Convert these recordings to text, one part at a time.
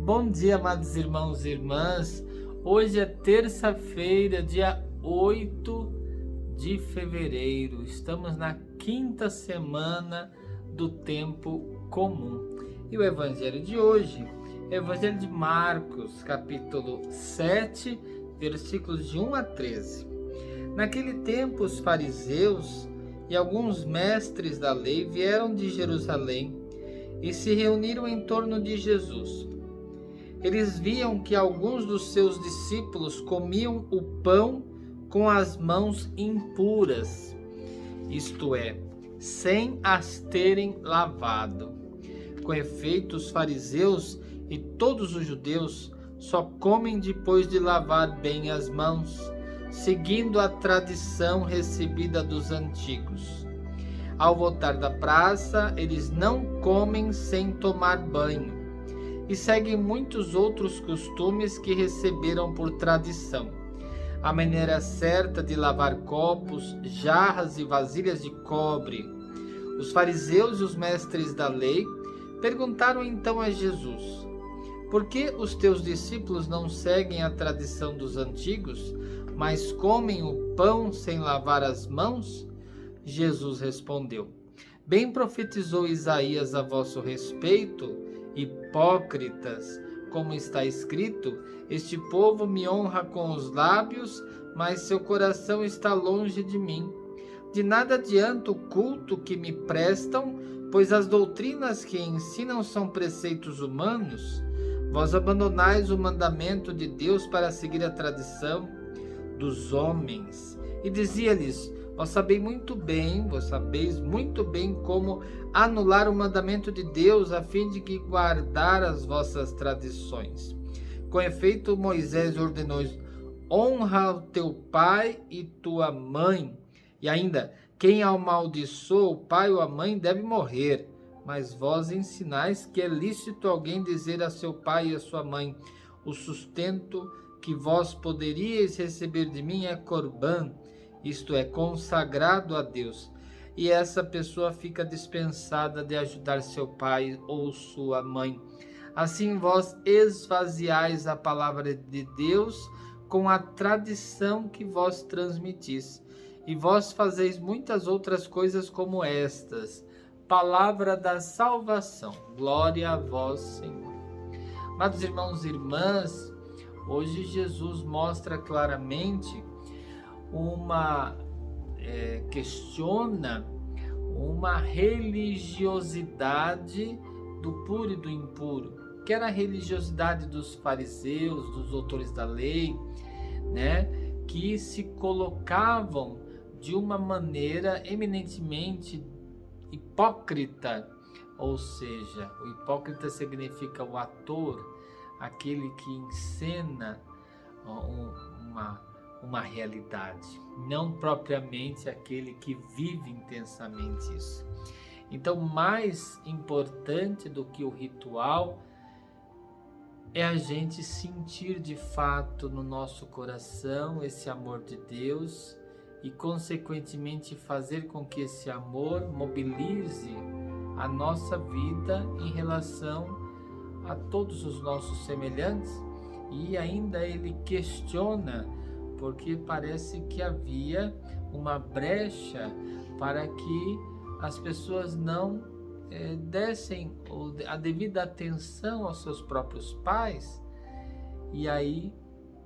Bom dia, amados irmãos e irmãs. Hoje é terça-feira, dia 8 de fevereiro. Estamos na quinta semana do tempo comum. E o evangelho de hoje é o evangelho de Marcos, capítulo 7, versículos de 1 a 13. Naquele tempo, os fariseus e alguns mestres da lei vieram de Jerusalém e se reuniram em torno de Jesus. Eles viam que alguns dos seus discípulos comiam o pão com as mãos impuras, isto é, sem as terem lavado. Com efeito, os fariseus e todos os judeus só comem depois de lavar bem as mãos, seguindo a tradição recebida dos antigos. Ao voltar da praça, eles não comem sem tomar banho e seguem muitos outros costumes que receberam por tradição. A maneira certa de lavar copos, jarras e vasilhas de cobre. Os fariseus e os mestres da lei perguntaram então a Jesus: por que os teus discípulos não seguem a tradição dos antigos, mas comem o pão sem lavar as mãos? Jesus respondeu: bem profetizou Isaías a vosso respeito, hipócritas, como está escrito: este povo me honra com os lábios, mas seu coração está longe de mim. De nada adianta o culto que me prestam, pois as doutrinas que ensinam são preceitos humanos. Vós abandonais o mandamento de Deus para seguir a tradição dos homens. E dizia-lhes: vós sabeis muito bem como anular o mandamento de Deus a fim de que guardar as vossas tradições. Com efeito, Moisés ordenou: honra o teu pai e tua mãe. E ainda, quem amaldiçoa o pai ou a mãe deve morrer. Mas vós ensinais que é lícito alguém dizer a seu pai e a sua mãe: o sustento que vós poderíeis receber de mim é corbã, isto é, consagrado a Deus, e essa pessoa fica dispensada de ajudar seu pai ou sua mãe. Assim vós esvaziais a palavra de Deus com a tradição que vós transmitis, e vós fazeis muitas outras coisas como estas. Palavra da salvação. Glória a vós, Senhor. Amados irmãos e irmãs, hoje Jesus mostra claramente questiona uma religiosidade do puro e do impuro, que era a religiosidade dos fariseus, dos doutores da lei, que se colocavam de uma maneira eminentemente hipócrita, ou seja, o hipócrita significa o ator, aquele que encena uma realidade, não propriamente aquele que vive intensamente isso. Então, mais importante do que o ritual é a gente sentir de fato no nosso coração esse amor de Deus e, consequentemente, fazer com que esse amor mobilize a nossa vida em relação a todos os nossos semelhantes. E ainda ele questiona, porque parece que havia uma brecha para que as pessoas não dessem a devida atenção aos seus próprios pais. E aí,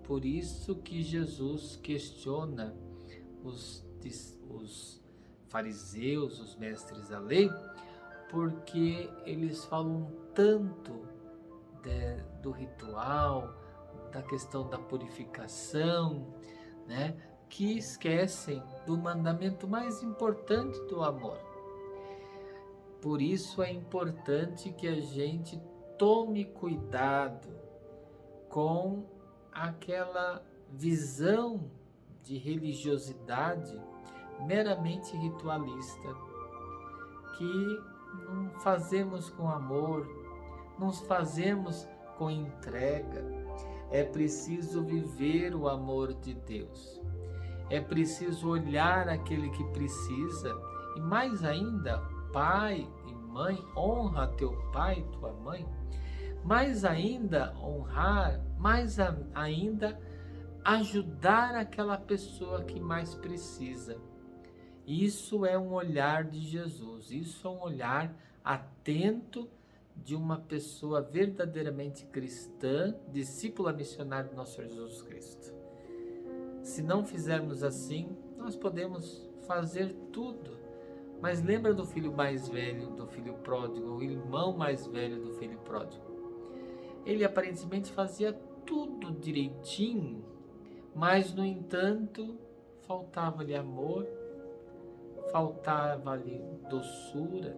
por isso que Jesus questiona os fariseus, os mestres da lei, porque eles falam tanto do ritual, da questão da purificação, que esquecem do mandamento mais importante do amor. Por isso é importante que a gente tome cuidado com aquela visão de religiosidade meramente ritualista, que não fazemos com amor, não fazemos com entrega. É preciso viver o amor de Deus. É preciso olhar aquele que precisa. E mais ainda, pai e mãe, honra teu pai e tua mãe. mais ainda honrar, mais ainda ajudar aquela pessoa que mais precisa. Isso é um olhar de Jesus, isso é um olhar atento de uma pessoa verdadeiramente cristã, discípula missionária do nosso Senhor Jesus Cristo. Se não fizermos assim, nós podemos fazer tudo. Mas lembra do filho mais velho, do filho pródigo, o irmão mais velho do filho pródigo. Ele aparentemente fazia tudo direitinho, mas no entanto, faltava-lhe amor, faltava-lhe doçura,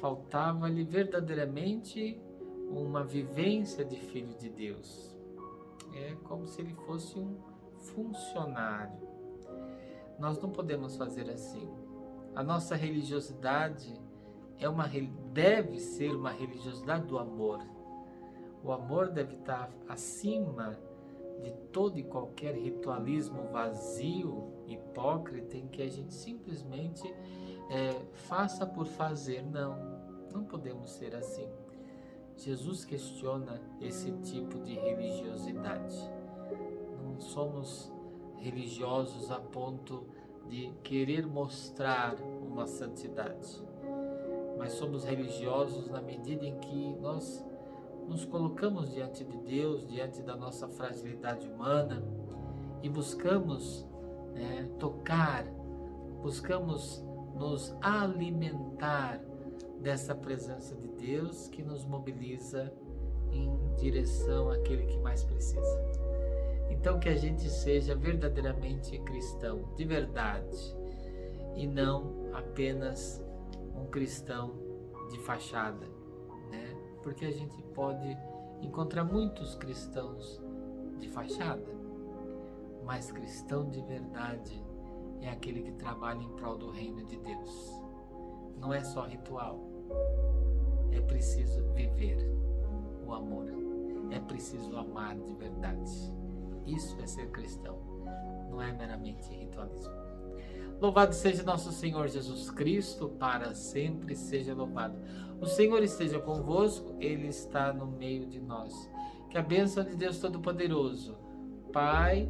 faltava-lhe verdadeiramente uma vivência de filho de Deus. É como se ele fosse um funcionário. Nós não podemos fazer assim. A nossa religiosidade deve ser uma religiosidade do amor. O amor deve estar acima de todo e qualquer ritualismo vazio, hipócrita, em que a gente simplesmente faça por fazer. Não podemos ser assim. Jesus questiona esse tipo de religiosidade. Não somos religiosos a ponto de querer mostrar uma santidade, mas somos religiosos na medida em que nós nos colocamos diante de Deus, diante da nossa fragilidade humana e buscamos tocar, buscamos nos alimentar dessa presença de Deus que nos mobiliza em direção àquele que mais precisa. Então que a gente seja verdadeiramente cristão, de verdade, e não apenas um cristão de fachada, né? Porque a gente pode encontrar muitos cristãos de fachada, mas cristão de verdade é aquele que trabalha em prol do reino de Deus. Não é só ritual, é preciso viver o amor, é preciso amar de verdade. Isso é ser cristão, não é meramente ritualismo. Louvado seja nosso Senhor Jesus Cristo, para sempre seja louvado. O Senhor esteja convosco, Ele está no meio de nós. Que a bênção de Deus Todo-Poderoso, Pai,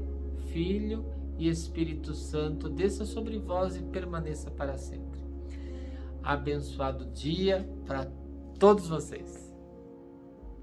Filho e Espírito Santo, desça sobre vós e permaneça para sempre. Abençoado dia para todos vocês.